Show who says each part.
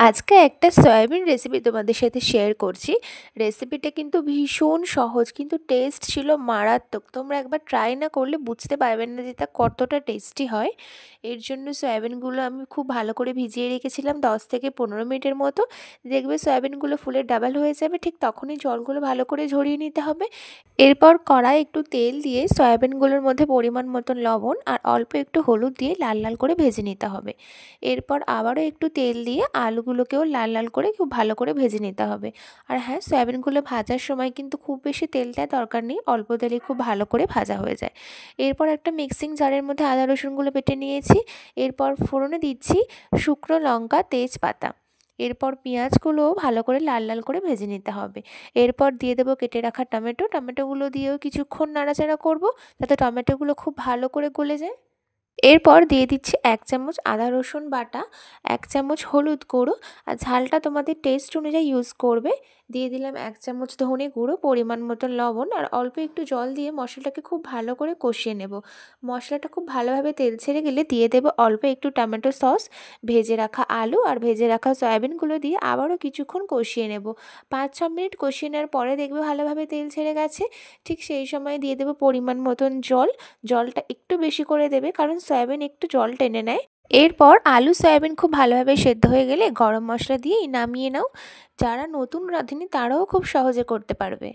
Speaker 1: আজকে একটা soybean recipe তোমাদের সাথে শেয়ার করছি। রেসিপিটা কিন্তু ভীষণ সহজ, কিন্তু টেস্ট ছিল মারাত্মক। তোমরা একবার ট্রাই না করলে বুঝতে পারবেন না যে তা কতটা টেস্টি হয়। এর জন্য সয়াবিনগুলো আমি খুব ভালো করে ভিজিয়ে রেখেছিলাম 10 থেকে 15 মিনিটের মতো। দেখবে সয়াবিনগুলো ফুলে ডাবল হয়ে যাবে, ঠিক তখনই জলগুলো ভালো করে ঝরিয়ে নিতে হবে। এরপর কড়াই একটু তেল দিয়ে সয়াবিনগুলোর মধ্যে পরিমাণ মতন লবণ আর অল্প একটু হলুদ দিয়ে লাল লাল করে ভেজে নিতে হবে। এরপর আবারও একটু তেল দিয়ে আলুগুলোকেও লাল লাল করে খুব ভালো করে ভেজে নিতে হবে। আর হ্যাঁ, সয়াবিনগুলো ভাজার সময় কিন্তু খুব বেশি তেল দেওয়ার দরকার নেই, অল্প তেলে খুব ভালো করে ভাজা হয়ে যায়। এরপর একটা মিক্সিং জারের মধ্যে আদা রসুনগুলো বেটে নিয়েছি। এরপর ফোড়নে দিচ্ছি শুকনো লঙ্কা, তেজপাতা। এরপর পেঁয়াজগুলোও ভালো করে লাল লাল করে ভেজে নিতে হবে। এরপর দিয়ে দেবো কেটে রাখা টমেটোগুলো দিয়েও কিছুক্ষণ নাড়াচাড়া করব, যাতে টমেটোগুলো খুব ভালো করে গলে যায়। এরপর দিয়ে দিচ্ছি 1 চামচ আদা রসুন বাটা, 1 চামচ হলুদ গুঁড়ো, আর ঝালটা তোমাদের টেস্ট অনুযায়ী ইউজ করবে। দিয়ে দিলাম 1 চামচ ধনে গুঁড়ো, পরিমাণ মতো লবণ আর অল্প একটু জল দিয়ে মশলাটাকে খুব ভালো করে কষিয়ে নেব। মশলাটা খুব ভালোভাবে তেল ছেড়ে গেলে দিয়ে দেবো অল্প একটু টমেটো সস, ভেজে রাখা আলু আর ভেজে রাখা সয়াবিনগুলো দিয়ে আবারও কিছুক্ষণ কষিয়ে নেব। 5-6 মিনিট কষিয়ে নেওয়ার পরে দেখবে ভালোভাবে তেল ছেড়ে গেছে। ঠিক সেই সময় দিয়ে দেবো পরিমাণ মতন জল। জলটা একটু বেশি করে দেবে, কারণ সয়াবিন একটু জল টেনে নেয়। এরপর আলু সয়াবিন খুব ভালোভাবে সেদ্ধ হয়ে গেলে গরম মশলা দিয়েই নামিয়ে নাও। যারা নতুন রাঁধুনি তারাও খুব সহজে করতে পারবে।